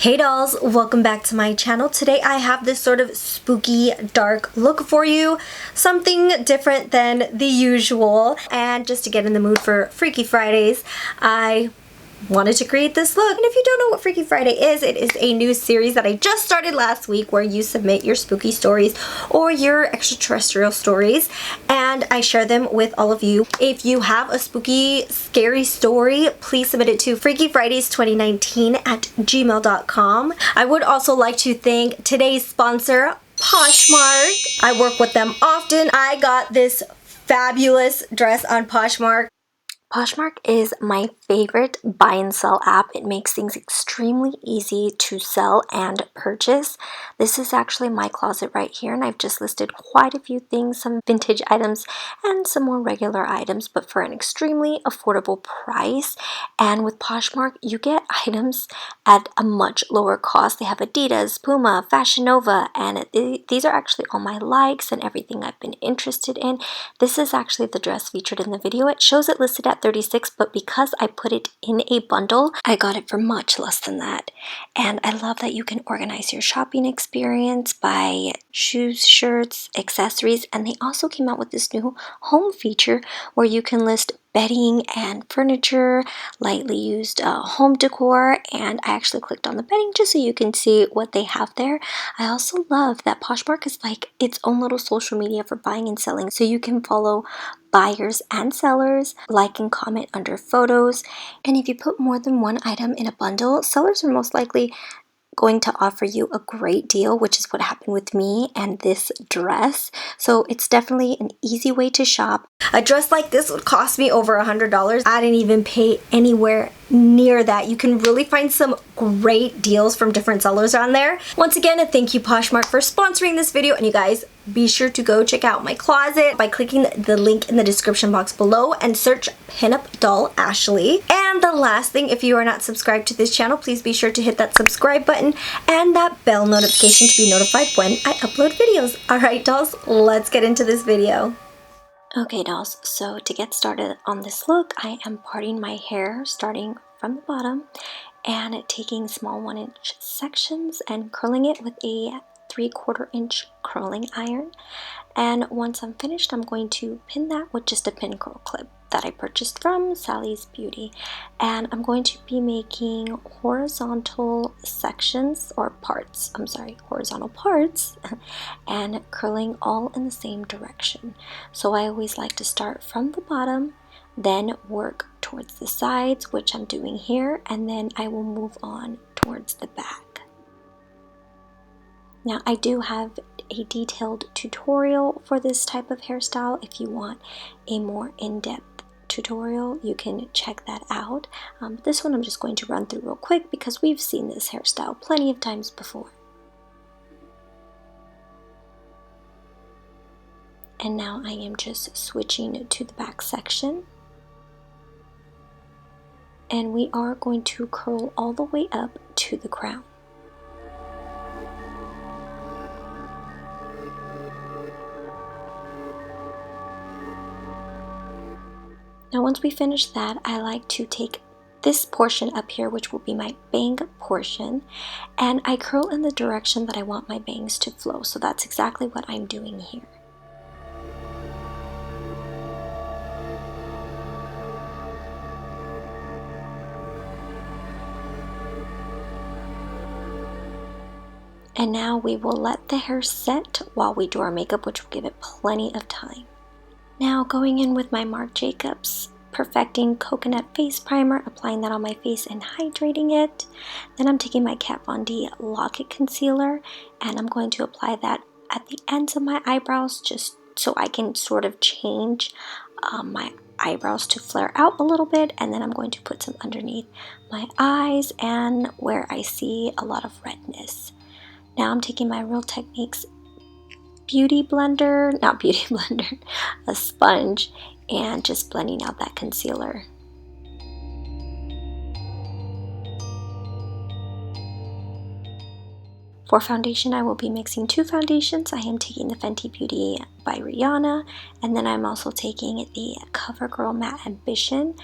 Hey dolls, welcome back to my channel. Today I have this sort of spooky dark look for you, something different than the usual, and just to get in the mood for Freaky Fridays, I wanted to create this look. And if you don't know what Freaky Friday is, it is a new series that I just started last week where you submit your spooky stories or your extraterrestrial stories and I share them with all of you. If you have a spooky, scary story, please submit it to freakyfridays2019@gmail.com. I would also like to thank today's sponsor, Poshmark. I work with them often. I got this fabulous dress on Poshmark. Poshmark is my favorite buy and sell app. It makes things extremely easy to sell and purchase. This is actually my closet right here, and I've just listed quite a few things, some vintage items and some more regular items, but for an extremely affordable price. And with Poshmark, you get items at a much lower cost. They have Adidas, Puma, Fashion Nova, and these are actually all my likes and everything I've been interested in. This is actually the dress featured in the video. It shows it listed at $36, but because I put it in a bundle, I got it for much less than that. And I love that you can organize your shopping experience by shoes, shirts, accessories, and they also came out with this new home feature where you can list bedding and furniture, lightly used home decor, and I actually clicked on the bedding just so you can see what they have there. I also love that Poshmark is like its own little social media for buying and selling, so you can follow buyers and sellers, like and comment under photos, and if you put more than one item in a bundle, sellers are most likely going to offer you a great deal, which is what happened with me and this dress. So it's definitely an easy way to shop. A dress like this would cost me over $100. I didn't even pay anywhere near that. You can really find some great deals from different sellers on there. Once again, thank you Poshmark for sponsoring this video, and you guys be sure to go check out my closet by clicking the link in the description box below and search Pinup Doll Ashley. And the last thing, if you are not subscribed to this channel, please be sure to hit that subscribe button and that bell notification to be notified when I upload videos. Alright dolls, let's get into this video. Okay dolls, so to get started on this look, I am parting my hair starting from the bottom and taking small 1-inch sections and curling it with a 3/4 inch curling iron. And once I'm finished, I'm going to pin that with just a pin curl clip that I purchased from Sally's Beauty. And I'm going to be making horizontal sections or parts, horizontal parts and curling all in the same direction. So I always like to start from the bottom, then work towards the sides, which I'm doing here, and then I will move on towards the back. Now I do have a detailed tutorial for this type of hairstyle. If you want a more in-depth tutorial, you can check that out. This one I'm just going to run through real quick because we've seen this hairstyle plenty of times before. And now I am just switching to the back section. And we are going to curl all the way up to the crown. Now once we finish that, I like to take this portion up here, which will be my bang portion, and I curl in the direction that I want my bangs to flow. So that's exactly what I'm doing here. And now we will let the hair set while we do our makeup, which will give it plenty of time. Now going in with my Marc Jacobs Perfecting Coconut Face Primer, applying that on my face and hydrating it. Then I'm taking my Kat Von D Lock-It Concealer and I'm going to apply that at the ends of my eyebrows just so I can sort of change my eyebrows to flare out a little bit, and then I'm going to put some underneath my eyes and where I see a lot of redness. Now I'm taking my Real Techniques a sponge, and just blending out that concealer. For foundation, I will be mixing two foundations. I am taking the Fenty Beauty by Rihanna, and then I'm also taking the CoverGirl Matte Ambition.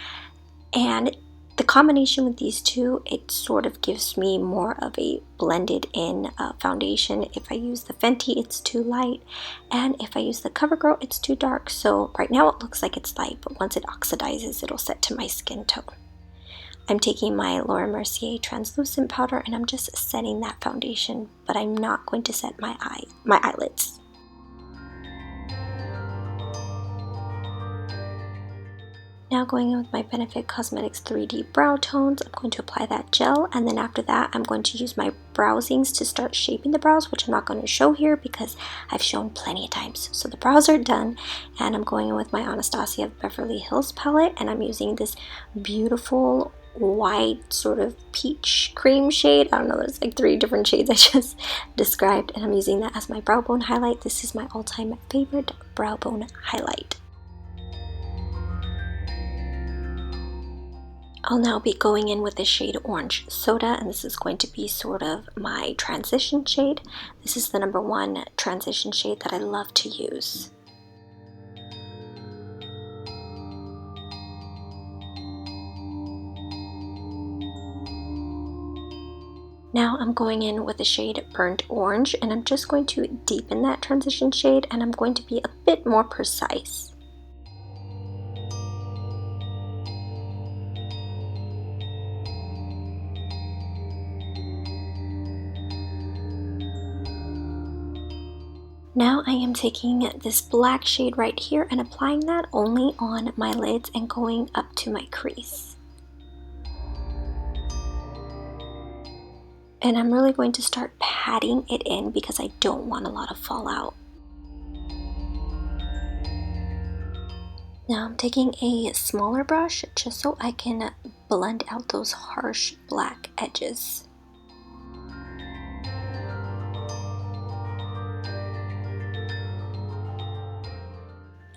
And The combination with these two, it sort of gives me more of a blended in foundation. If I use the Fenty, it's too light, and if I use the CoverGirl, it's too dark. So right now it looks like it's light, but once it oxidizes, it'll set to my skin tone. I'm taking my Laura Mercier translucent powder and I'm just setting that foundation, but I'm not going to set my eyelids. Now going in with my Benefit Cosmetics 3D Brow Tones, I'm going to apply that gel, and then after that I'm going to use my browsings to start shaping the brows, which I'm not going to show here because I've shown plenty of times. So the brows are done, and I'm going in with my Anastasia Beverly Hills palette, and I'm using this beautiful white sort of peach cream shade. I don't know, there's like 3 different shades I just described, and I'm using that as my brow bone highlight. This is my all-time favorite brow bone highlight. I'll now be going in with the shade Orange Soda, and this is going to be sort of my transition shade. This is the #1 transition shade that I love to use. Now I'm going in with the shade Burnt Orange, and I'm just going to deepen that transition shade, and I'm going to be a bit more precise. Now I am taking this black shade right here and applying that only on my lids and going up to my crease. And I'm really going to start patting it in because I don't want a lot of fallout. Now I'm taking a smaller brush just so I can blend out those harsh black edges.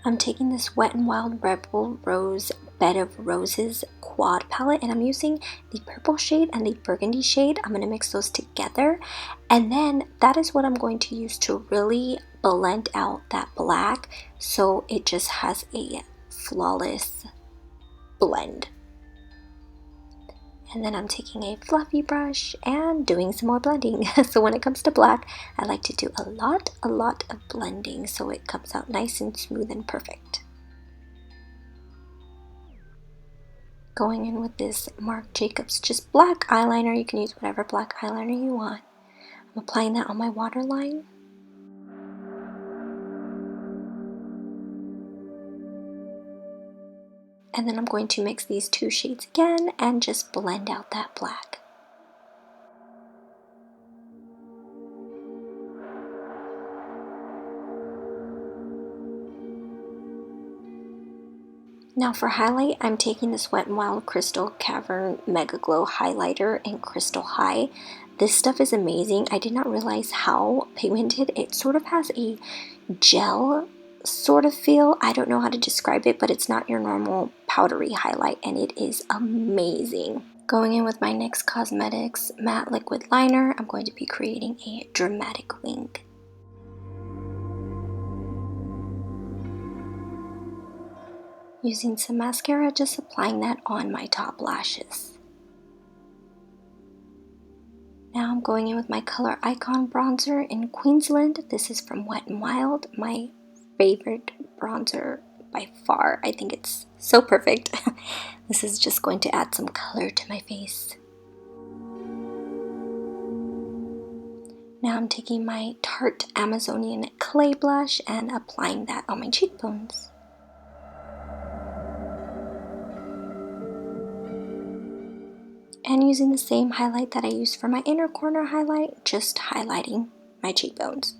I'm taking this Wet n Wild Rebel Rose Bed of Roses quad palette, and I'm using the purple shade and the burgundy shade. I'm going to mix those together, and then that is what I'm going to use to really blend out that black so it just has a flawless blend. And then I'm taking a fluffy brush and doing some more blending. So when it comes to black, I like to do a lot of blending so it comes out nice and smooth and perfect. Going in with this Marc Jacobs just black eyeliner. You can use whatever black eyeliner you want. I'm applying that on my waterline. And then I'm going to mix these 2 shades again and just blend out that black. Now for highlight, I'm taking this Wet n Wild Crystal Cavern Mega Glow Highlighter in Crystal High. This stuff is amazing. I did not realize how pigmented. It sort of has a gel sort of feel. I don't know how to describe it, but it's not your normal powdery highlight, and it is amazing. Going in with my NYX Cosmetics Matte Liquid Liner, I'm going to be creating a dramatic wing. Using some mascara, just applying that on my top lashes. Now I'm going in with my Color Icon bronzer in Queensland. This is from Wet n Wild, my favorite bronzer by far. I think it's so perfect. This is just going to add some color to my face. Now I'm taking my Tarte Amazonian Clay Blush and applying that on my cheekbones. And using the same highlight that I used for my inner corner highlight, just highlighting my cheekbones.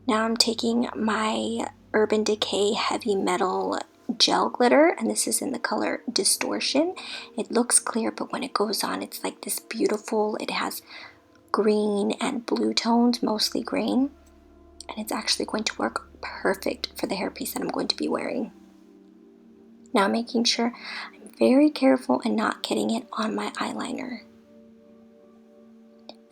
Now I'm taking my Urban Decay Heavy Metal Gel Glitter, and this is in the color Distortion. It looks clear, but when it goes on, it's like this beautiful, it has green and blue tones, mostly green, and it's actually going to work perfect for the hairpiece that I'm going to be wearing. Now making sure I'm very careful and not getting it on my eyeliner.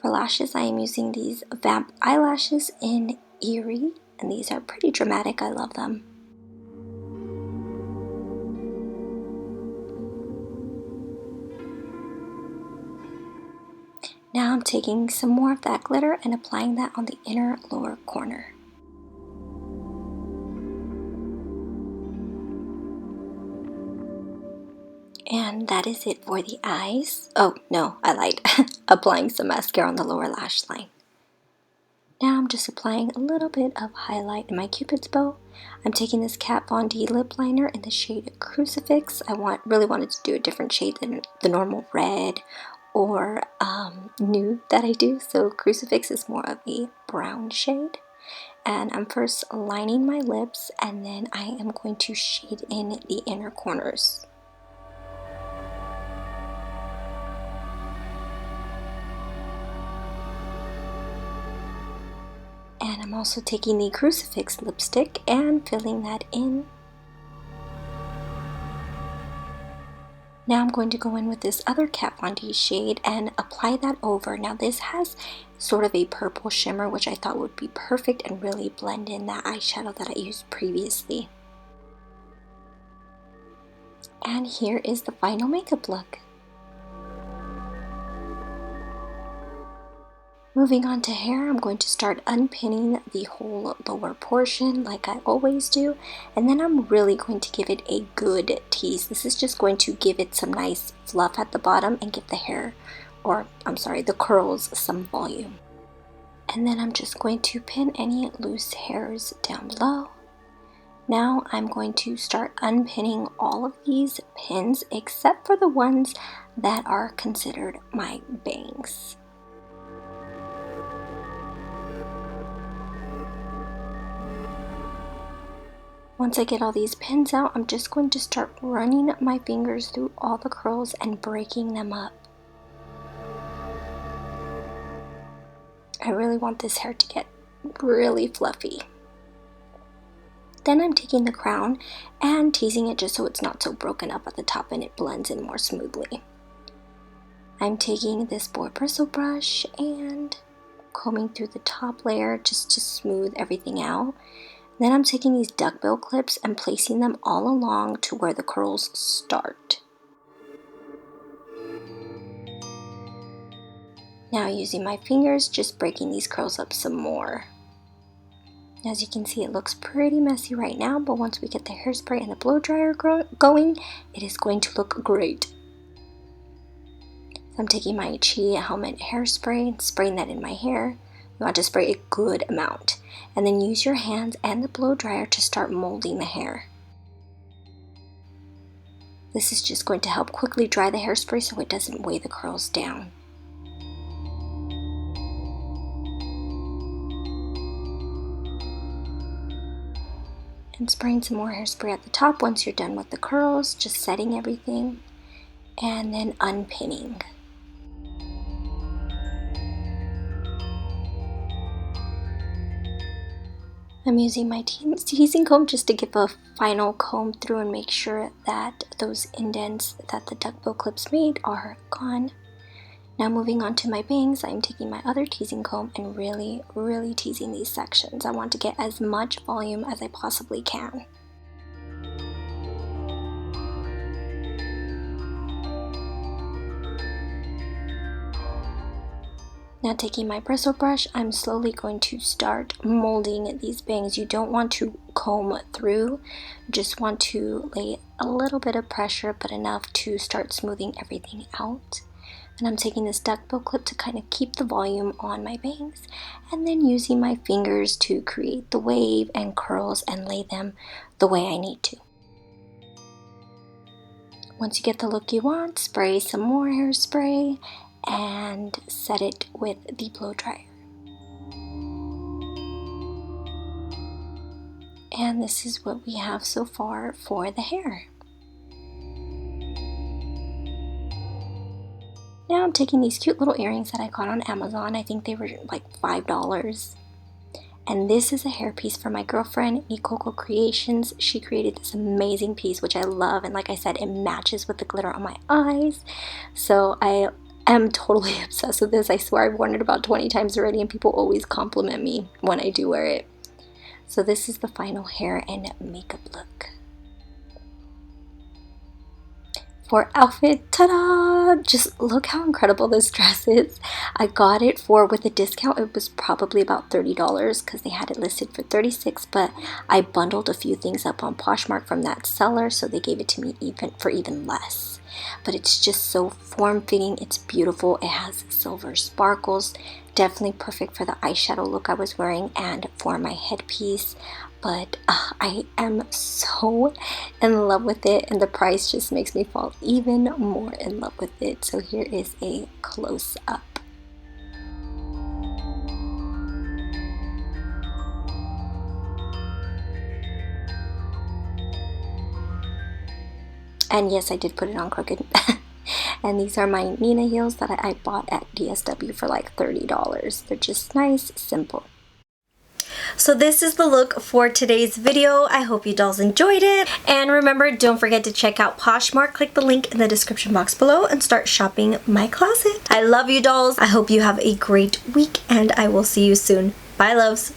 For lashes, I am using these Vamp eyelashes in Eerie, and these are pretty dramatic. I love them. Now I'm taking some more of that glitter and applying that on the inner lower corner. And that is it for the eyes. Oh, no, I lied. Applying some mascara on the lower lash line. Now I'm just applying a little bit of highlight in my Cupid's bow. I'm taking this Kat Von D lip liner in the shade Crucifix. I really wanted to do a different shade than the normal red or nude that I do. So Crucifix is more of a brown shade. And I'm first lining my lips, and then I am going to shade in the inner corners. And I'm also taking the Crucifix lipstick and filling that in. Now I'm going to go in with this other Kat Von D shade and apply that over. Now this has sort of a purple shimmer, which I thought would be perfect and really blend in that eyeshadow that I used previously. And here is the final makeup look. Moving on to hair, I'm going to start unpinning the whole lower portion like I always do, and then I'm really going to give it a good tease. This is just going to give it some nice fluff at the bottom and give the hair, or I'm sorry, the curls some volume. And then I'm just going to pin any loose hairs down below. Now I'm going to start unpinning all of these pins except for the ones that are considered my bangs. Once I get all these pins out, I'm just going to start running my fingers through all the curls and breaking them up. I really want this hair to get really fluffy. Then I'm taking the crown and teasing it just so it's not so broken up at the top and it blends in more smoothly. I'm taking this boar bristle brush and combing through the top layer just to smooth everything out. Then I'm taking these duckbill clips and placing them all along to where the curls start. Now using my fingers, just breaking these curls up some more. As you can see, it looks pretty messy right now, but once we get the hairspray and the blow dryer going, it is going to look great. So I'm taking my Chia Helmet hairspray and spraying that in my hair. You want to spray a good amount, and then use your hands and the blow dryer to start molding the hair. This is just going to help quickly dry the hairspray so it doesn't weigh the curls down. And spraying some more hairspray at the top once you're done with the curls, just setting everything, and then unpinning. I'm using my teasing comb just to give a final comb through and make sure that those indents that the duckbill clips made are gone. Now moving on to my bangs, I'm taking my other teasing comb and really teasing these sections. I want to get as much volume as I possibly can. Now taking my bristle brush, I'm slowly going to start molding these bangs. You don't want to comb through, you just want to lay a little bit of pressure, but enough to start smoothing everything out. And I'm taking this duckbill clip to kind of keep the volume on my bangs, and then using my fingers to create the wave and curls and lay them the way I need to. Once you get the look you want, spray some more hairspray and set it with the blow dryer. And this is what we have so far for the hair. Now I'm taking these cute little earrings that I got on Amazon. I think they were like $5. And this is a hairpiece for my girlfriend, Nikoko Creations. She created this amazing piece, which I love. And like I said, it matches with the glitter on my eyes. So I'm totally obsessed with this. I swear I've worn it about 20 times already and people always compliment me when I do wear it. So this is the final hair and makeup look. for outfit. Ta-da! Just look how incredible this dress is. I got it for, with a discount, it was probably about $30 because they had it listed for $36, but I bundled a few things up on Poshmark from that seller, so they gave it to me even less. But it's just so form-fitting. It's beautiful. It has silver sparkles. Definitely perfect for the eyeshadow look I was wearing and for my headpiece. But I am so in love with it, and the price just makes me fall even more in love with it. So here is a close-up. And yes, I did put it on crooked. And these are my Nina heels that I bought at DSW for like $30. They're just nice, simple. So this is the look for today's video. I hope you dolls enjoyed it. And remember, don't forget to check out Poshmark. Click the link in the description box below and start shopping my closet. I love you dolls. I hope you have a great week and I will see you soon. Bye loves.